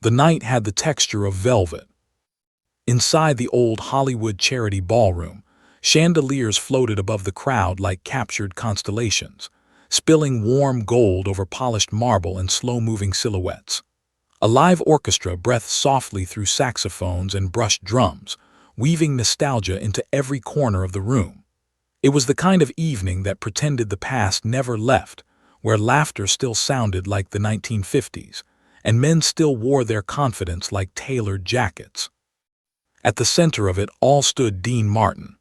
The night had the texture of velvet. Inside the old Hollywood charity ballroom, chandeliers floated above the crowd like captured constellations, spilling warm gold over polished marble and slow-moving silhouettes. A live orchestra breathed softly through saxophones and brushed drums, weaving nostalgia into every corner of the room. It was the kind of evening that pretended the past never left, where laughter still sounded like the 1950s, and men still wore their confidence like tailored jackets. At the center of it all stood Dean Martin.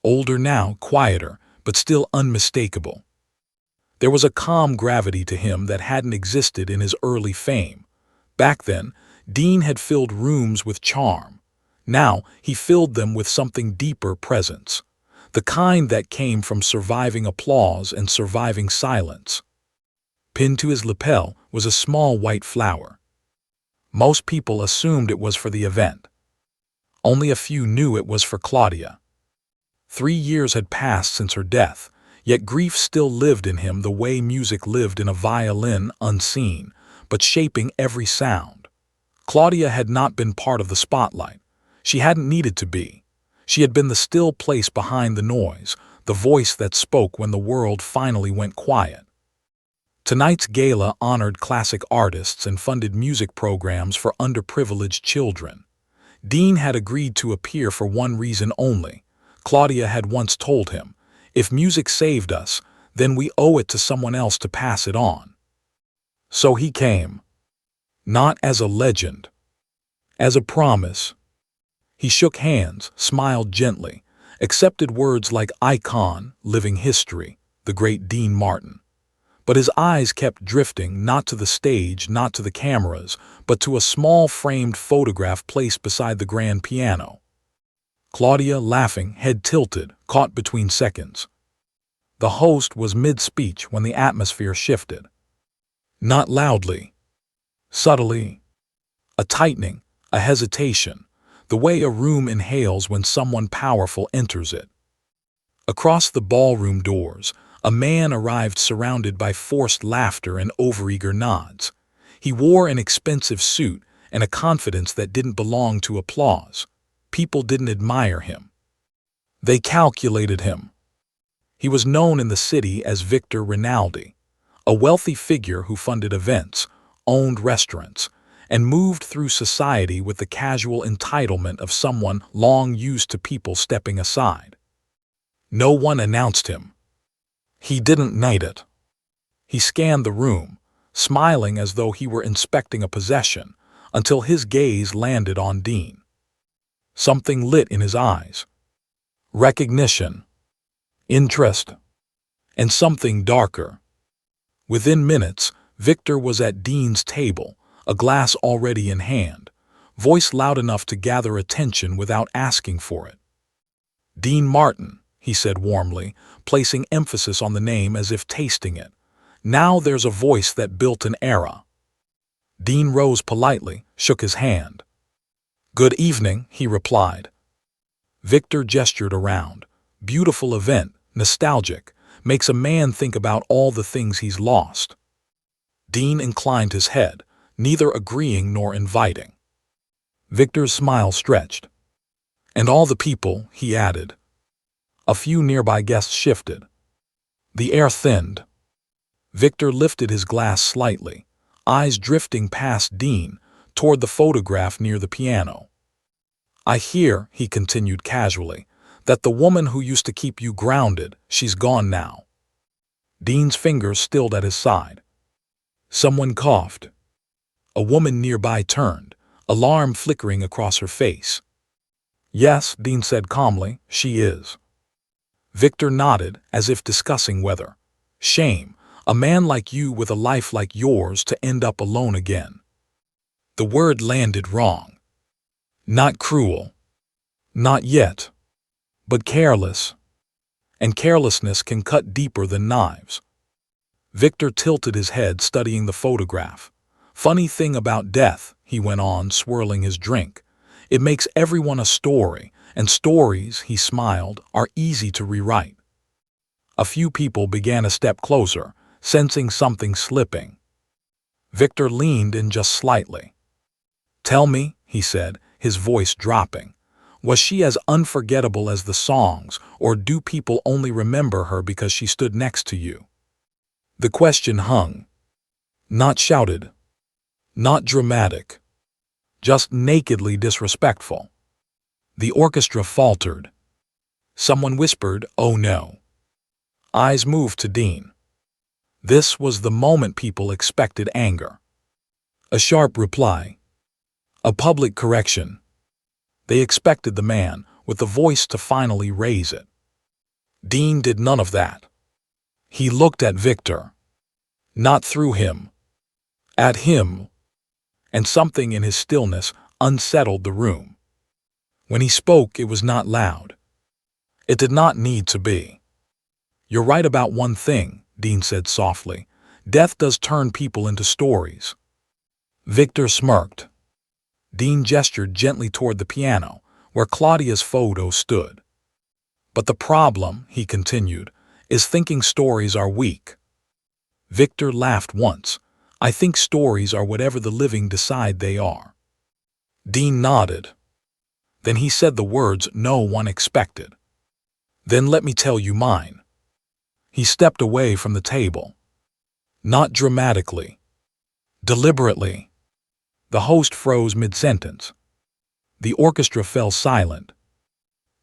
Older now, quieter, but still unmistakable. There was a calm gravity to him that hadn't existed in his early fame. Back then, Dean had filled rooms with charm. Now, he filled them with something deeper presence, the kind that came from surviving applause and surviving silence. Pinned to his lapel was a small white flower. Most people assumed it was for the event. Only a few knew it was for Claudia. 3 years had passed since her death, yet grief still lived in him the way music lived in a violin, unseen, but shaping every sound. Claudia had not been part of the spotlight. She hadn't needed to be. She had been the still place behind the noise, the voice that spoke when the world finally went quiet. Tonight's gala honored classic artists and funded music programs for underprivileged children. Dean had agreed to appear for one reason only. Claudia had once told him, "If music saved us, then we owe it to someone else to pass it on." So he came. Not as a legend. As a promise. He shook hands, smiled gently, accepted words like icon, living history, the great Dean Martin. But his eyes kept drifting, not to the stage, not to the cameras, but to a small framed photograph placed beside the grand piano. Claudia, laughing, head tilted, caught between seconds. The host was mid-speech when the atmosphere shifted. Not loudly. Subtly. A tightening, a hesitation, the way a room inhales when someone powerful enters it. Across the ballroom doors, a man arrived surrounded by forced laughter and overeager nods. He wore an expensive suit and a confidence that didn't belong to applause. People didn't admire him. They calculated him. He was known in the city as Victor Rinaldi, a wealthy figure who funded events, owned restaurants, and moved through society with the casual entitlement of someone long used to people stepping aside. No one announced him. He didn't knight it. He scanned the room, smiling as though he were inspecting a possession, until his gaze landed on Dean. Something lit in his eyes. Recognition. Interest. And something darker. Within minutes, Victor was at Dean's table, a glass already in hand, voice loud enough to gather attention without asking for it. "Dean Martin," he said warmly, placing emphasis on the name as if tasting it. "Now there's a voice that built an era." Dean rose politely, shook his hand. "Good evening," he replied. Victor gestured around. "Beautiful event, nostalgic, makes a man think about all the things he's lost." Dean inclined his head, neither agreeing nor inviting. Victor's smile stretched. "And all the people," he added. A few nearby guests shifted. The air thinned. Victor lifted his glass slightly, eyes drifting past Dean, toward the photograph near the piano. "I hear," he continued casually, "that the woman who used to keep you grounded, she's gone now." Dean's fingers stilled at his side. Someone coughed. A woman nearby turned, alarm flickering across her face. "Yes," Dean said calmly, "she is." Victor nodded, as if discussing whether. "Shame, a man like you with a life like yours to end up alone again." The word landed wrong. Not cruel. Not yet. But careless. And carelessness can cut deeper than knives. Victor tilted his head, studying the photograph. "Funny thing about death," he went on, swirling his drink. "It makes everyone a story, and stories," he smiled, "are easy to rewrite." A few people began a step closer, sensing something slipping. Victor leaned in just slightly. "Tell me," he said, his voice dropping, "was she as unforgettable as the songs, or do people only remember her because she stood next to you?" The question hung. Not shouted. Not dramatic. Just nakedly disrespectful. The orchestra faltered. Someone whispered, "Oh no." Eyes moved to Dean. This was the moment people expected anger. A sharp reply. A public correction. They expected the man, with the voice, to finally raise it. Dean did none of that. He looked at Victor. Not through him. At him. And something in his stillness unsettled the room. When he spoke, it was not loud. It did not need to be. "You're right about one thing," Dean said softly. "Death does turn people into stories." Victor smirked. Dean gestured gently toward the piano, where Claudia's photo stood. "But the problem," he continued, "is thinking stories are weak." Victor laughed once. "I think stories are whatever the living decide they are." Dean nodded. Then he said the words no one expected. "Then let me tell you mine." He stepped away from the table. Not dramatically. Deliberately. The host froze mid-sentence. The orchestra fell silent.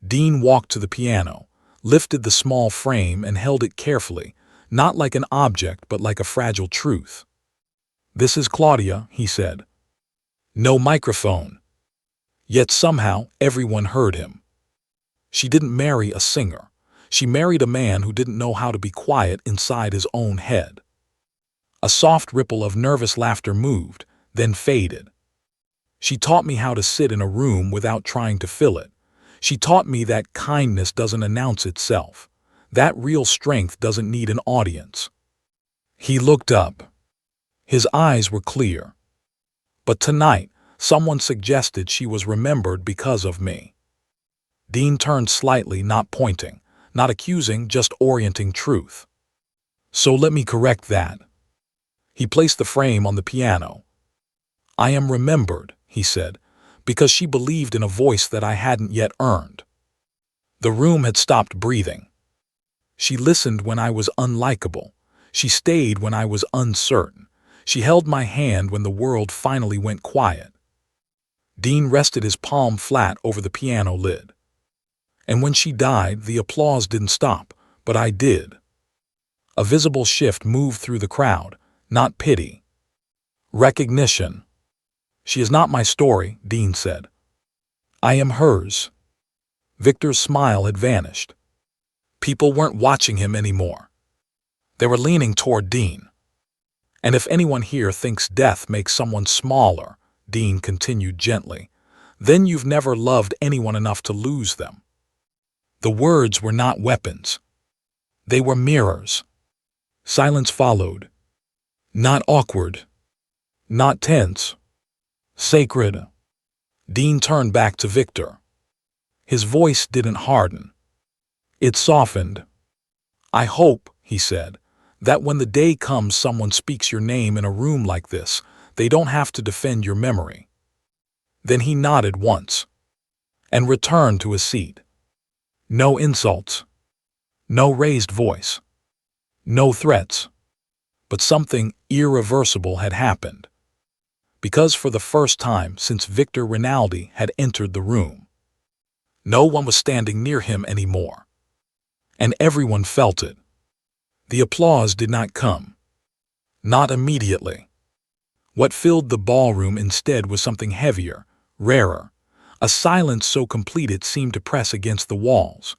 Dean walked to the piano, lifted the small frame and held it carefully, not like an object but like a fragile truth. "This is Claudia," he said. No microphone. Yet somehow everyone heard him. She didn't marry a singer. She married a man who didn't know how to be quiet inside his own head. A soft ripple of nervous laughter moved, then faded. "She taught me how to sit in a room without trying to fill it. She taught me that kindness doesn't announce itself, that real strength doesn't need an audience." He looked up. His eyes were clear. "But tonight, someone suggested she was remembered because of me." Dean turned slightly, not pointing, not accusing, just orienting truth. "So let me correct that." He placed the frame on the piano. "I am remembered," he said, "because she believed in a voice that I hadn't yet earned." The room had stopped breathing. She listened when I was unlikable. She stayed when I was uncertain. She held my hand when the world finally went quiet. Dean rested his palm flat over the piano lid. "And when she died, the applause didn't stop, but I did." A visible shift moved through the crowd, not pity. Recognition. "She is not my story," Dean said. "I am hers." Victor's smile had vanished. People weren't watching him anymore. They were leaning toward Dean. "And if anyone here thinks death makes someone smaller," Dean continued gently, "then you've never loved anyone enough to lose them." The words were not weapons. They were mirrors. Silence followed. Not awkward. Not tense. Sacred. Dean turned back to Victor. His voice didn't harden. It softened. "I hope," he said, "that when the day comes someone speaks your name in a room like this, they don't have to defend your memory." Then he nodded once and returned to his seat. No insults. No raised voice. No threats. But something irreversible had happened. Because for the first time since Victor Rinaldi had entered the room, no one was standing near him anymore. And everyone felt it. The applause did not come. Not immediately. What filled the ballroom instead was something heavier, rarer, a silence so complete it seemed to press against the walls.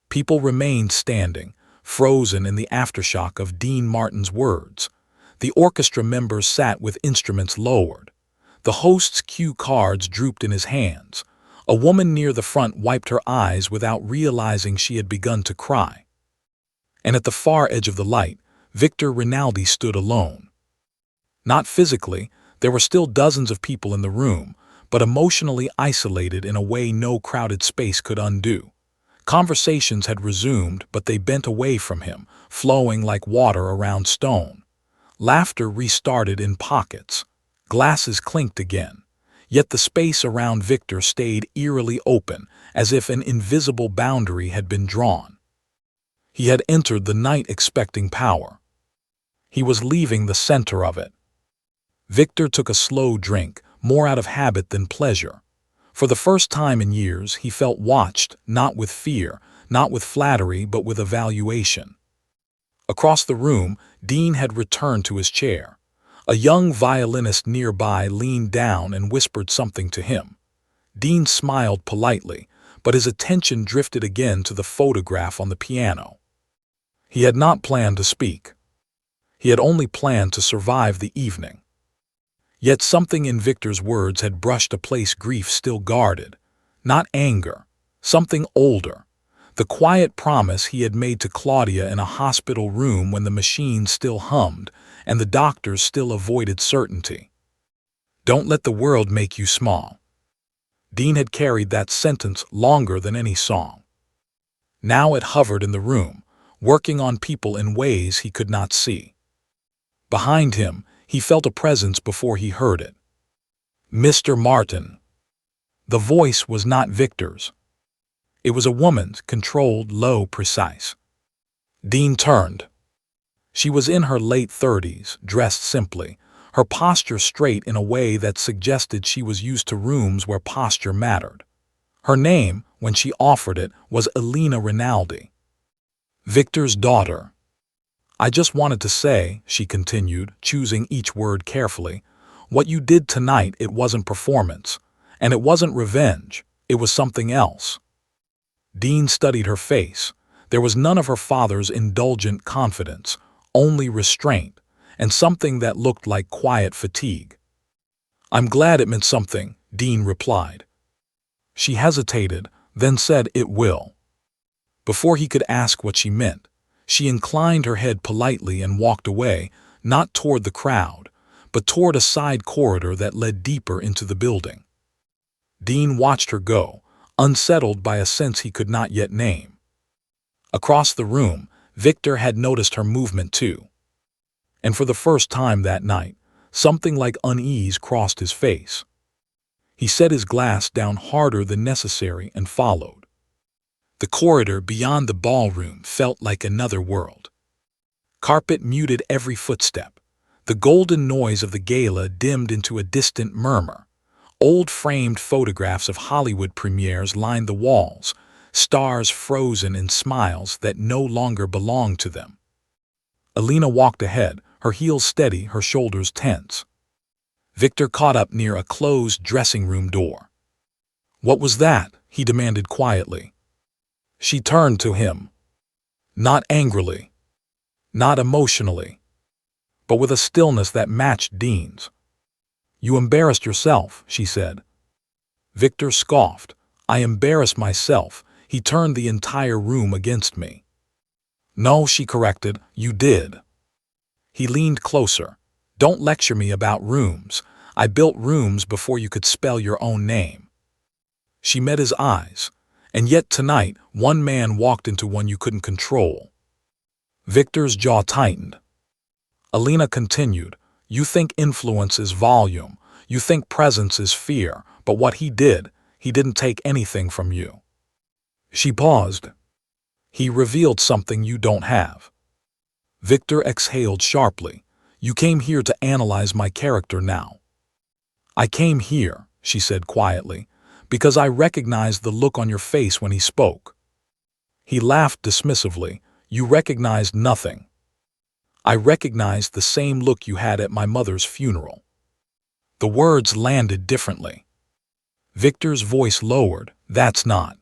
People remained standing, frozen in the aftershock of Dean Martin's words. The orchestra members sat with instruments lowered. The host's cue cards drooped in his hands. A woman near the front wiped her eyes without realizing she had begun to cry. And at the far edge of the light, Victor Rinaldi stood alone. Not physically, there were still dozens of people in the room, but emotionally isolated in a way no crowded space could undo. Conversations had resumed, but they bent away from him, flowing like water around stone. Laughter restarted in pockets. Glasses clinked again. Yet the space around Victor stayed eerily open, as if an invisible boundary had been drawn. He had entered the night expecting power. He was leaving the center of it. Victor took a slow drink, more out of habit than pleasure. For the first time in years, he felt watched, not with fear, not with flattery, but with evaluation. Across the room, Dean had returned to his chair. A young violinist nearby leaned down and whispered something to him. Dean smiled politely, but his attention drifted again to the photograph on the piano. He had not planned to speak. He had only planned to survive the evening. Yet something in Victor's words had brushed a place grief still guarded. Not anger, something older. The quiet promise he had made to Claudia in a hospital room when the machine still hummed and the doctors still avoided certainty. Don't let the world make you small. Dean had carried that sentence longer than any song. Now it hovered in the room, working on people in ways he could not see. Behind him, he felt a presence before he heard it. Mr. Martin. The voice was not Victor's. It was a woman's, controlled, low, precise. Dean turned. She was in her late 30s, dressed simply, her posture straight in a way that suggested she was used to rooms where posture mattered. Her name, when she offered it, was Elena Rinaldi. Victor's daughter. I just wanted to say, she continued, choosing each word carefully, what you did tonight, it wasn't performance, and it wasn't revenge, it was something else. Dean studied her face. There was none of her father's indulgent confidence, only restraint, and something that looked like quiet fatigue. I'm glad it meant something, Dean replied. She hesitated, then said it will. Before he could ask what she meant, she inclined her head politely and walked away, not toward the crowd, but toward a side corridor that led deeper into the building. Dean watched her go, unsettled by a sense he could not yet name. Across the room, Victor had noticed her movement too. And for the first time that night, something like unease crossed his face. He set his glass down harder than necessary and followed. The corridor beyond the ballroom felt like another world. Carpet muted every footstep. The golden noise of the gala dimmed into a distant murmur. Old framed photographs of Hollywood premieres lined the walls, stars frozen in smiles that no longer belonged to them. Elena walked ahead, her heels steady, her shoulders tense. Victor caught up near a closed dressing room door. What was that? He demanded quietly. She turned to him. Not angrily, not emotionally, but with a stillness that matched Dean's. You embarrassed yourself, she said. Victor scoffed. I embarrassed myself. He turned the entire room against me. No, she corrected, you did. He leaned closer. Don't lecture me about rooms. I built rooms before you could spell your own name. She met his eyes. And yet tonight, one man walked into one you couldn't control. Victor's jaw tightened. Elena continued, you think influence is volume, you think presence is fear, but what he didn't take anything from you. She paused. He revealed something you don't have. Victor exhaled sharply. You came here to analyze my character now. I came here, she said quietly, because I recognized the look on your face when he spoke. He laughed dismissively. You recognized nothing. I recognized the same look you had at my mother's funeral. The words landed differently. Victor's voice lowered. That's not.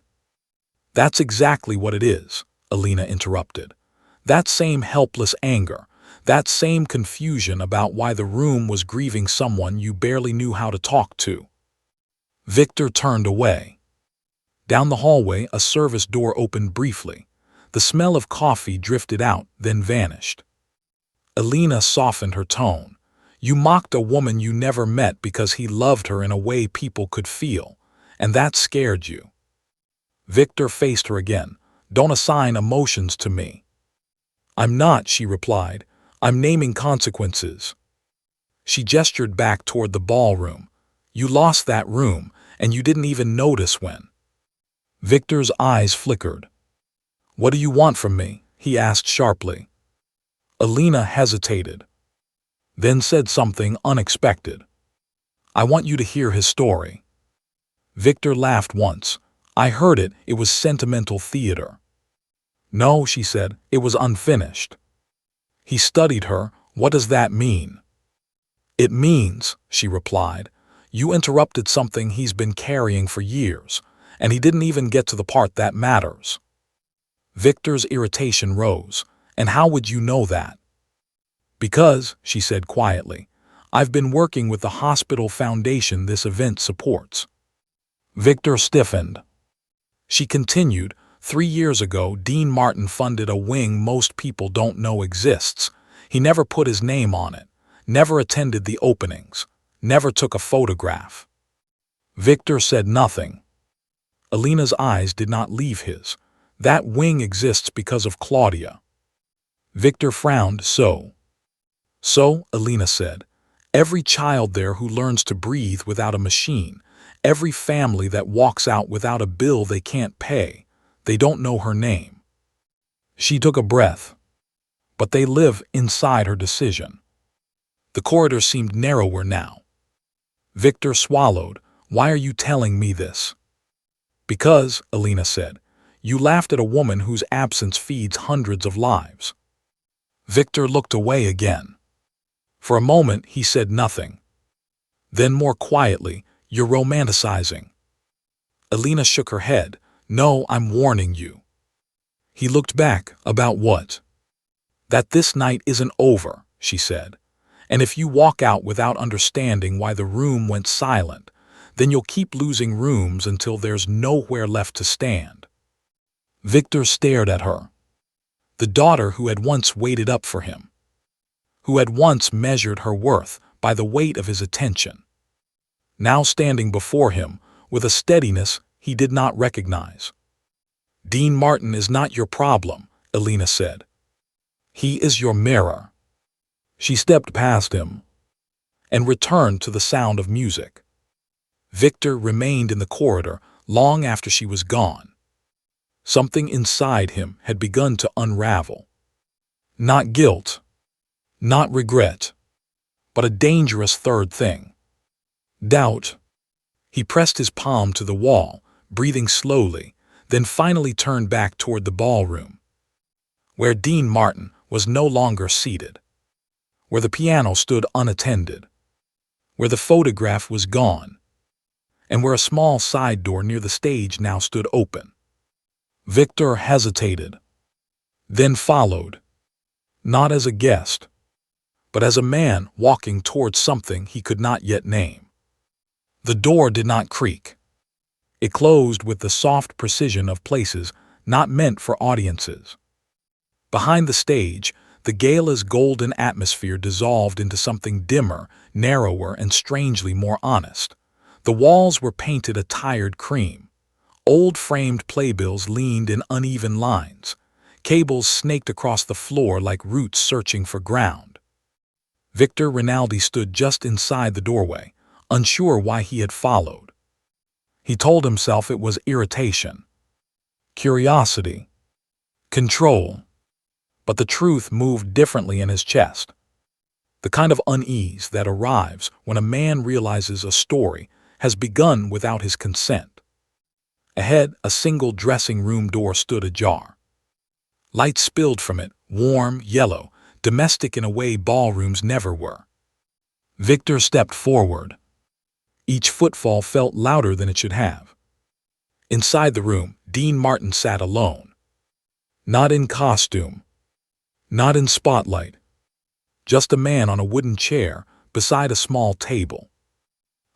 That's exactly what it is, Elena interrupted. That same helpless anger, that same confusion about why the room was grieving someone you barely knew how to talk to. Victor turned away. Down the hallway, a service door opened briefly. The smell of coffee drifted out, then vanished. Elena softened her tone. You mocked a woman you never met because he loved her in a way people could feel, and that scared you. Victor faced her again. Don't assign emotions to me. I'm not, she replied. I'm naming consequences. She gestured back toward the ballroom. You lost that room, and you didn't even notice when. Victor's eyes flickered. What do you want from me? He asked sharply. Alina hesitated, then said something unexpected. I want you to hear his story. Victor laughed once. I heard it. It was sentimental theater. No, she said, it was unfinished. He studied her. What does that mean? It means, she replied, you interrupted something he's been carrying for years, and he didn't even get to the part that matters. Victor's irritation rose. And how would you know that? Because, she said quietly, I've been working with the hospital foundation this event supports. Victor stiffened. She continued, 3 years ago, Dean Martin funded a wing most people don't know exists. He never put his name on it, never attended the openings, never took a photograph. Victor said nothing. Alina's eyes did not leave his. That wing exists because of Claudia. Victor frowned. So, Alina said, every child there who learns to breathe without a machine, every family that walks out without a bill they can't pay, they don't know her name. She took a breath. But they live inside her decision. The corridor seemed narrower now. Victor swallowed. Why are you telling me this? Because, Alina said, you laughed at a woman whose absence feeds hundreds of lives. Victor looked away again. For a moment he said nothing. Then more quietly, you're romanticizing. Alina shook her head. No, I'm warning you. He looked back. About what? That this night isn't over, she said. And if you walk out without understanding why the room went silent, then you'll keep losing rooms until there's nowhere left to stand. Victor stared at her. The daughter who had once waited up for him, who had once measured her worth by the weight of his attention, now standing before him with a steadiness he did not recognize. Dean Martin is not your problem, Alina said. He is your mirror. She stepped past him and returned to the sound of music. Victor remained in the corridor long after she was gone. Something inside him had begun to unravel. Not guilt, not regret, but a dangerous third thing. Doubt. He pressed his palm to the wall, breathing slowly, then finally turned back toward the ballroom, where Dean Martin was no longer seated, where the piano stood unattended, where the photograph was gone, and where a small side door near the stage now stood open. Victor hesitated, then followed, not as a guest, but as a man walking towards something he could not yet name. The door did not creak. It closed with the soft precision of places not meant for audiences. Behind the stage, the gala's golden atmosphere dissolved into something dimmer, narrower, and strangely more honest. The walls were painted a tired cream. Old framed playbills leaned in uneven lines. Cables snaked across the floor like roots searching for ground. Victor Rinaldi stood just inside the doorway, unsure why he had followed. He told himself it was irritation, curiosity, control. But the truth moved differently in his chest. The kind of unease that arrives when a man realizes a story has begun without his consent. Ahead, a single dressing room door stood ajar. Light spilled from it, warm, yellow, domestic in a way ballrooms never were. Victor stepped forward. Each footfall felt louder than it should have. Inside the room, Dean Martin sat alone. Not in costume, not in spotlight. Just a man on a wooden chair beside a small table.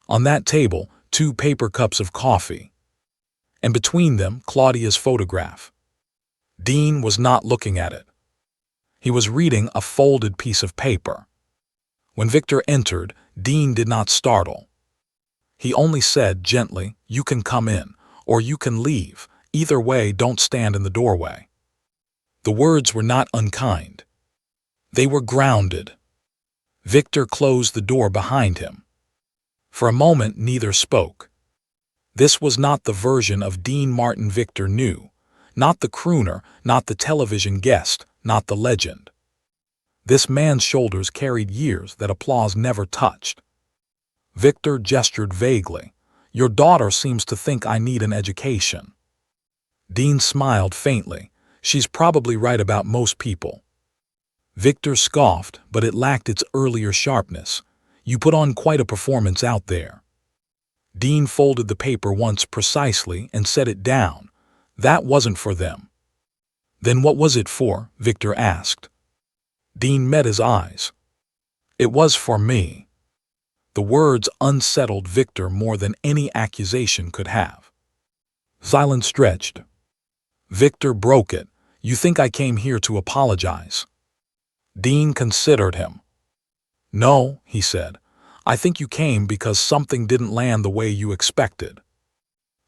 On that table, 2 paper cups of coffee. And between them, Claudia's photograph. Dean was not looking at it. He was reading a folded piece of paper. When Victor entered, Dean did not startle. He only said gently, "You can come in, or you can leave. Either way, don't stand in the doorway." The words were not unkind. They were grounded. Victor closed the door behind him. For a moment, neither spoke. This was not the version of Dean Martin Victor knew. Not the crooner, not the television guest, not the legend. This man's shoulders carried years that applause never touched. Victor gestured vaguely. Your daughter seems to think I need an education. Dean smiled faintly. She's probably right about most people. Victor scoffed, but it lacked its earlier sharpness. You put on quite a performance out there. Dean folded the paper once precisely and set it down. That wasn't for them. Then what was it for? Victor asked. Dean met his eyes. It was for me. The words unsettled Victor more than any accusation could have. Silence stretched. Victor broke it. You think I came here to apologize? Dean considered him. No, he said. I think you came because something didn't land the way you expected.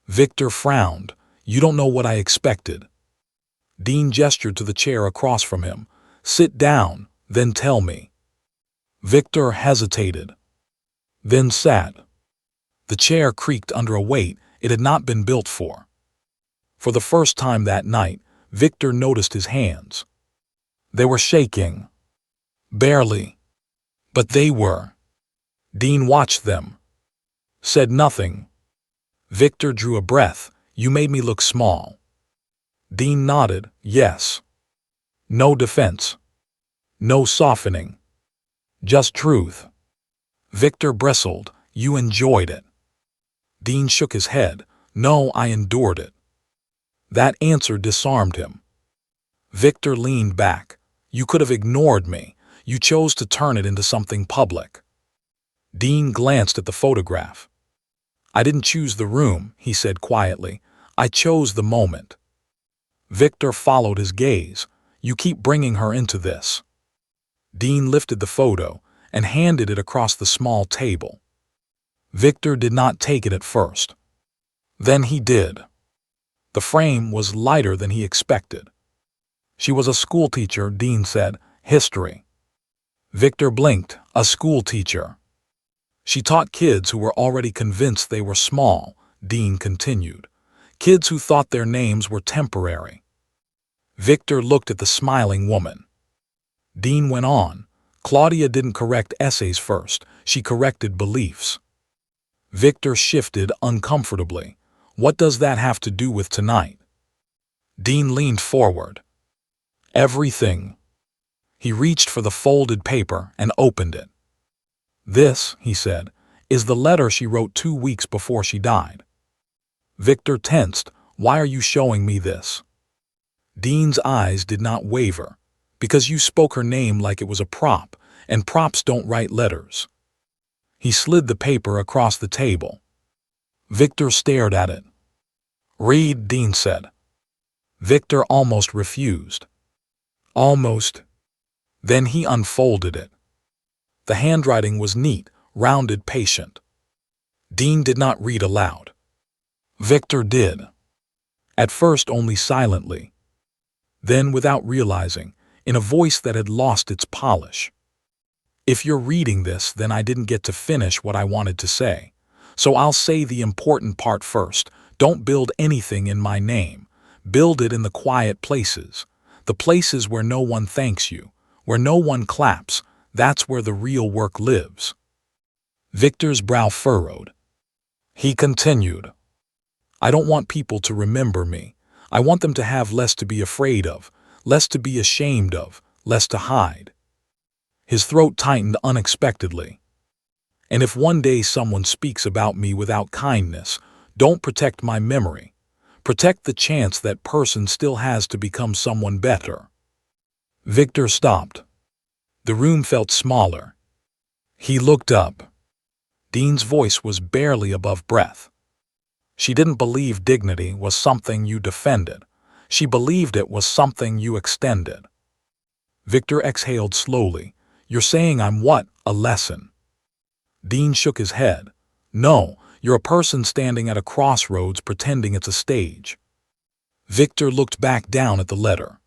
Victor frowned. You don't know what I expected. Dean gestured to the chair across from him. Sit down, then tell me. Victor hesitated, then sat. The chair creaked under a weight it had not been built for. For the first time that night, Victor noticed his hands. They were shaking. Barely. But they were. Dean watched them. Said nothing. Victor drew a breath. You made me look small. Dean nodded. Yes. No defense. No softening. Just truth. Victor bristled. You enjoyed it. Dean shook his head. No, I endured it. That answer disarmed him. Victor leaned back. You could have ignored me. You chose to turn it into something public. Dean glanced at the photograph. I didn't choose the room, he said quietly. I chose the moment. Victor followed his gaze. You keep bringing her into this. Dean lifted the photo and handed it across the small table. Victor did not take it at first. Then he did. The frame was lighter than he expected. She was a schoolteacher, Dean said. History. Victor blinked. A schoolteacher. She taught kids who were already convinced they were small, Dean continued. Kids who thought their names were temporary. Victor looked at the smiling woman. Dean went on. Claudia didn't correct essays first. She corrected beliefs. Victor shifted uncomfortably. What does that have to do with tonight? Dean leaned forward. Everything. He reached for the folded paper and opened it. This, he said, is the letter she wrote 2 weeks before she died. Victor tensed. Why are you showing me this? Dean's eyes did not waver. Because you spoke her name like it was a prop, and props don't write letters. He slid the paper across the table. Victor stared at it. Read, Dean said. Victor almost refused. Almost. Then he unfolded it. The handwriting was neat, rounded, patient. Dean did not read aloud. Victor did. At first only silently. Then, without realizing, in a voice that had lost its polish. If you're reading this, then I didn't get to finish what I wanted to say. So I'll say the important part first. Don't build anything in my name. Build it in the quiet places. The places where no one thanks you, where no one claps. That's where the real work lives. Victor's brow furrowed. He continued. I don't want people to remember me. I want them to have less to be afraid of, less to be ashamed of, less to hide. His throat tightened unexpectedly. And if one day someone speaks about me without kindness, don't protect my memory. Protect the chance that person still has to become someone better. Victor stopped. The room felt smaller. He looked up. Dean's voice was barely above breath. She didn't believe dignity was something you defended. She believed it was something you extended. Victor exhaled slowly. You're saying I'm what? A lesson. Dean shook his head. No, you're a person standing at a crossroads pretending it's a stage. Victor looked back down at the letter.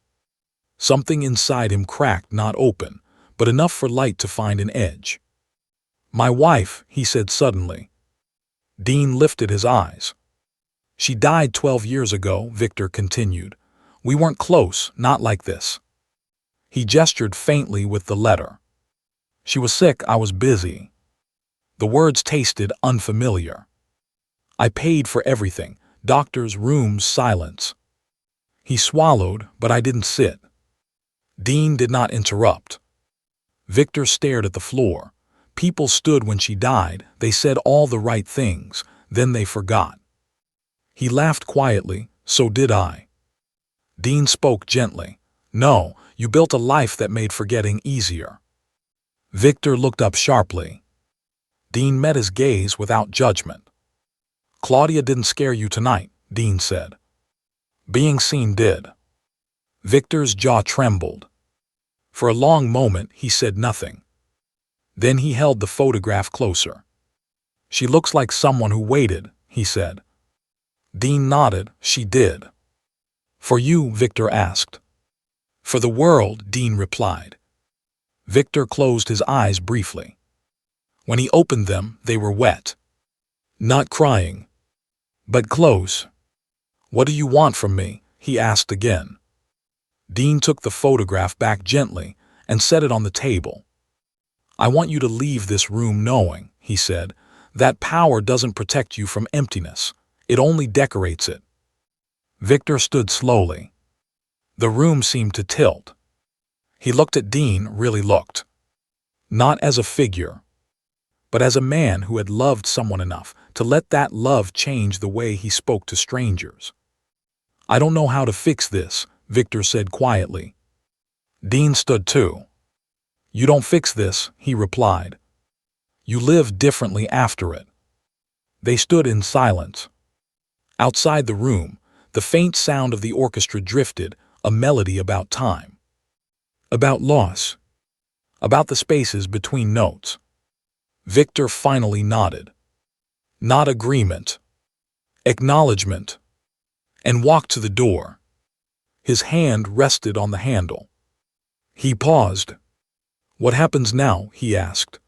Something inside him cracked, not open, but enough for light to find an edge. My wife, he said suddenly. Dean lifted his eyes. She died 12 years ago, Victor continued. We weren't close, not like this. He gestured faintly with the letter. She was sick, I was busy. The words tasted unfamiliar. I paid for everything, doctors, rooms, silence. He swallowed, but I didn't sit. Dean did not interrupt. Victor stared at the floor. People stood when she died, they said all the right things, then they forgot. He laughed quietly, so did I. Dean spoke gently. No, you built a life that made forgetting easier. Victor looked up sharply. Dean met his gaze without judgment. Claudia didn't scare you tonight, Dean said. Being seen did. Victor's jaw trembled. For a long moment he said nothing. Then he held the photograph closer. She looks like someone who waited, he said. Dean nodded. She did. For you, Victor asked. For the world, Dean replied. Victor closed his eyes briefly. When he opened them, they were wet. Not crying, but close. What do you want from me? He asked again. Dean took the photograph back gently and set it on the table. I want you to leave this room knowing, he said, that power doesn't protect you from emptiness. It only decorates it. Victor stood slowly. The room seemed to tilt. He looked at Dean, really looked. Not as a figure, but as a man who had loved someone enough to let that love change the way he spoke to strangers. I don't know how to fix this, Victor said quietly. Dean stood too. You don't fix this, he replied. You live differently after it. They stood in silence. Outside the room, the faint sound of the orchestra drifted, a melody about time. About loss. About the spaces between notes. Victor finally nodded. Not agreement. Acknowledgement. And walked to the door. His hand rested on the handle. He paused. What happens now? He asked.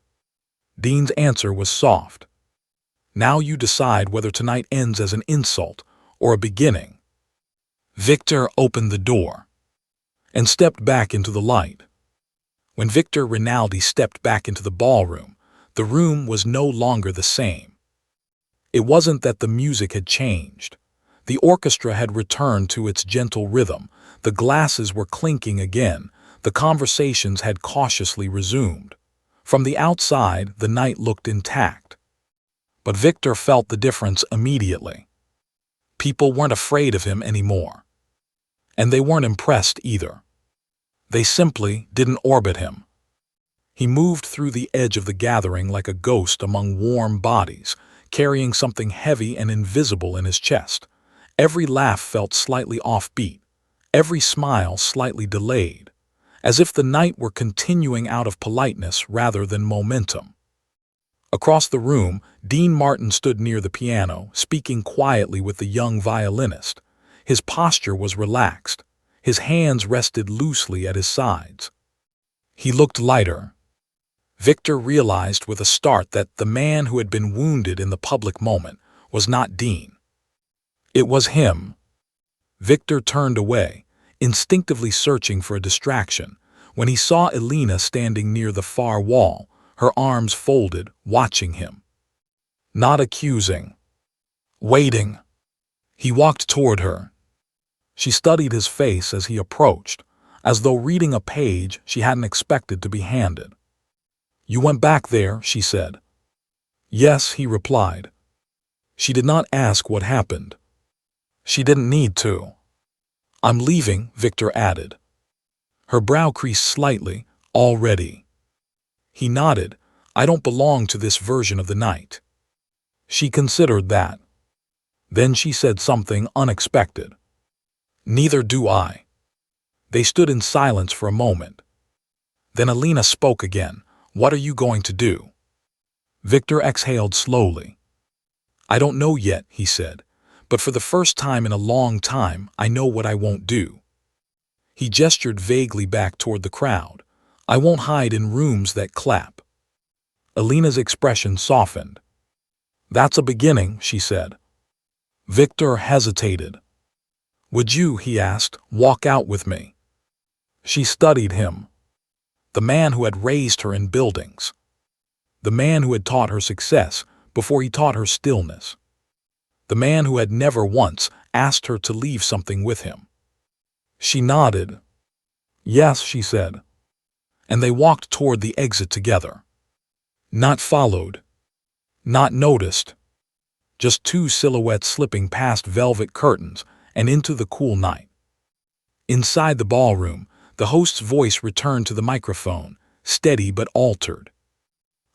Dean's answer was soft. Now you decide whether tonight ends as an insult or a beginning. Victor opened the door and stepped back into the light. When Victor Rinaldi stepped back into the ballroom, the room was no longer the same. It wasn't that the music had changed. The orchestra had returned to its gentle rhythm, the glasses were clinking again, the conversations had cautiously resumed. From the outside, the night looked intact. But Victor felt the difference immediately. People weren't afraid of him anymore. And they weren't impressed either. They simply didn't orbit him. He moved through the edge of the gathering like a ghost among warm bodies, carrying something heavy and invisible in his chest. Every laugh felt slightly offbeat, every smile slightly delayed, as if the night were continuing out of politeness rather than momentum. Across the room, Dean Martin stood near the piano, speaking quietly with the young violinist. His posture was relaxed. His hands rested loosely at his sides. He looked lighter. Victor realized with a start that the man who had been wounded in the public moment was not Dean. It was him. Victor turned away, instinctively searching for a distraction, when he saw Elena standing near the far wall, her arms folded, watching him. Not accusing. Waiting. He walked toward her. She studied his face as he approached, as though reading a page she hadn't expected to be handed. You went back there, she said. Yes, he replied. She did not ask what happened. She didn't need to. I'm leaving, Victor added. Her brow creased slightly. Already. He nodded. I don't belong to this version of the night. She considered that. Then she said something unexpected. Neither do I. They stood in silence for a moment. Then Elena spoke again. What are you going to do? Victor exhaled slowly. I don't know yet, he said, but for the first time in a long time, I know what I won't do. He gestured vaguely back toward the crowd. I won't hide in rooms that clap. Alina's expression softened. "That's a beginning," she said. Victor hesitated. "Would you," he asked, "walk out with me?" She studied him. The man who had raised her in buildings. The man who had taught her success before he taught her stillness. The man who had never once asked her to leave something with him. She nodded. "Yes," she said. And they walked toward the exit together. Not followed. Not noticed. Just two silhouettes slipping past velvet curtains and into the cool night. Inside the ballroom, the host's voice returned to the microphone, steady but altered.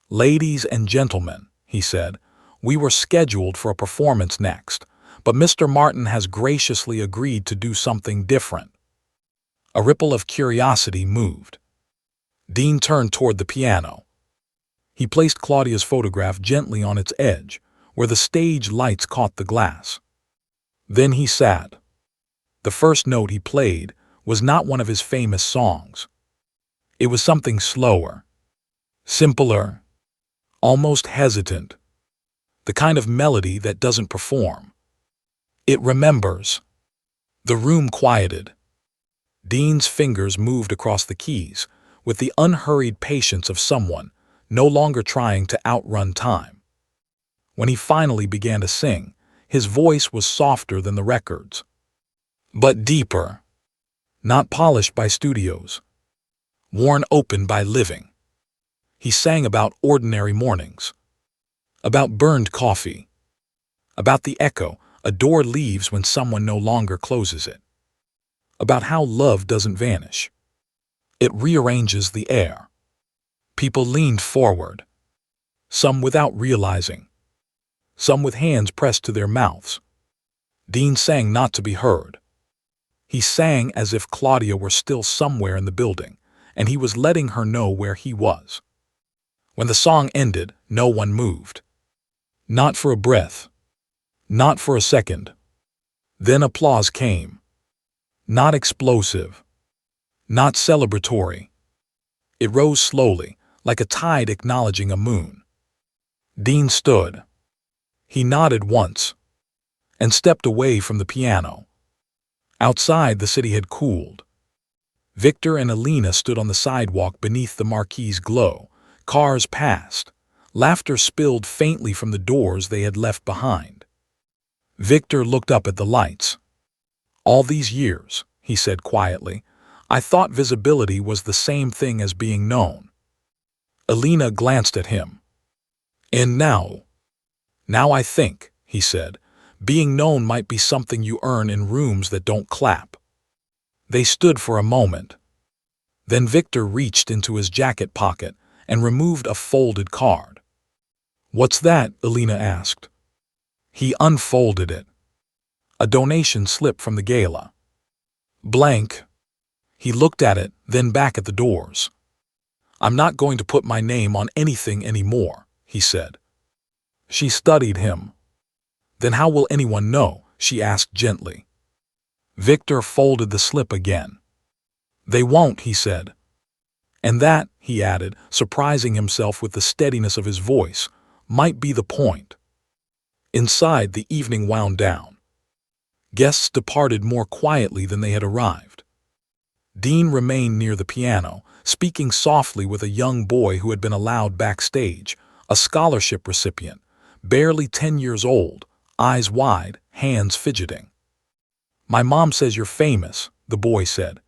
"Ladies and gentlemen," he said, "we were scheduled for a performance next, but Mr. Martin has graciously agreed to do something different." A ripple of curiosity moved. Dean turned toward the piano. He placed Claudia's photograph gently on its edge, where the stage lights caught the glass. Then he sat. The first note he played was not one of his famous songs. It was something slower, simpler, almost hesitant, the kind of melody that doesn't perform. It remembers. The room quieted. Dean's fingers moved across the keys with the unhurried patience of someone no longer trying to outrun time. When he finally began to sing, his voice was softer than the record's, but deeper, not polished by studios, worn open by living. He sang about ordinary mornings, about burned coffee, about the echo a door leaves when someone no longer closes it, about how love doesn't vanish. It rearranges the air. People leaned forward, some without realizing, some with hands pressed to their mouths. Dean sang not to be heard. He sang as if Claudia were still somewhere in the building, and he was letting her know where he was. When the song ended, no one moved. Not for a breath. Not for a second. Then applause came. Not explosive. Not celebratory. It rose slowly, like a tide acknowledging a moon. Dean stood. He nodded once, and stepped away from the piano. Outside, the city had cooled. Victor and Alina stood on the sidewalk beneath the marquee's glow. Cars passed. Laughter spilled faintly from the doors they had left behind. Victor looked up at the lights. "All these years," he said quietly, "I thought visibility was the same thing as being known." Alina glanced at him. "And now I think," he said, "being known might be something you earn in rooms that don't clap." They stood for a moment. Then Victor reached into his jacket pocket and removed a folded card. "What's that?" Alina asked. He unfolded it. A donation slip from the gala. Blank. He looked at it, then back at the doors. "I'm not going to put my name on anything anymore," he said. She studied him. "Then how will anyone know?" she asked gently. Victor folded the slip again. "They won't," he said. "And that," he added, surprising himself with the steadiness of his voice, "might be the point." Inside, the evening wound down. Guests departed more quietly than they had arrived. Dean remained near the piano, speaking softly with a young boy who had been allowed backstage, a scholarship recipient, barely 10 years old, eyes wide, hands fidgeting. "My mom says you're famous," the boy said.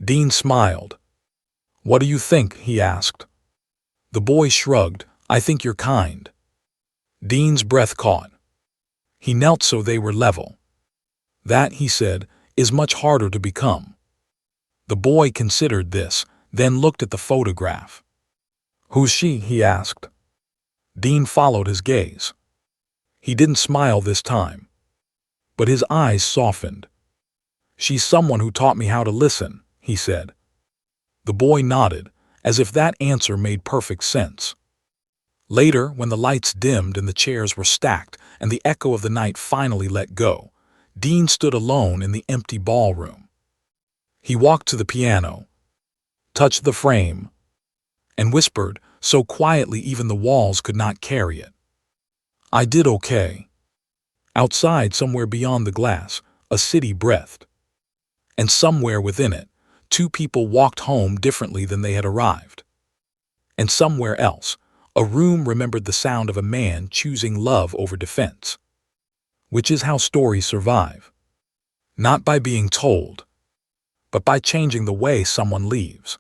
Dean smiled. "What do you think?" he asked. The boy shrugged. "I think you're kind." Dean's breath caught. He knelt so they were level. "That," he said, "is much harder to become." The boy considered this, then looked at the photograph. "Who's she?" he asked. Dean followed his gaze. He didn't smile this time, but his eyes softened. "She's someone who taught me how to listen," he said. The boy nodded, as if that answer made perfect sense. Later, when the lights dimmed and the chairs were stacked and the echo of the night finally let go, Dean stood alone in the empty ballroom. He walked to the piano, touched the frame, and whispered, so quietly even the walls could not carry it. I did okay. Outside, somewhere beyond the glass, a city breathed. And somewhere within it, two people walked home differently than they had arrived. And somewhere else, a room remembered the sound of a man choosing love over defense. Which is how stories survive. Not by being told, but by changing the way someone leaves.